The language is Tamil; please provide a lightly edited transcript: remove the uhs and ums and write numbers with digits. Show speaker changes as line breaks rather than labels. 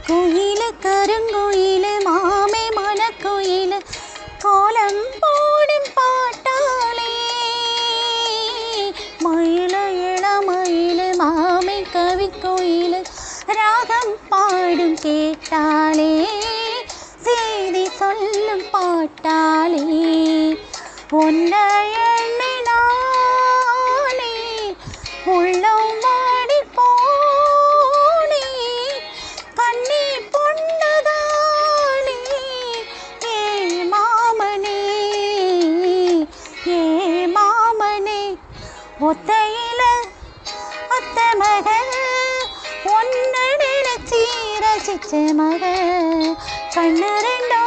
குயிலு கருங்குயிலு மாமே மனக்குயிலு கோலம் போடும் பாட்டாளே மயிலு இளமயிலு மாமே கவிக்குயிலு ராகம் பாடும் கேட்டாளே செய்தி சொல்லும் பாட்டாளே உன்னை எண்ணினானே உள்ளம் வாடி போனே கண்ணி பொன்னதானே ஏ மாமனே ஏ மாமனே ஒத்தையில ஒத்த மகள் ஒன்னு நினைச்சி ரசிச்ச மகள் கண்ணு ரெண்டோ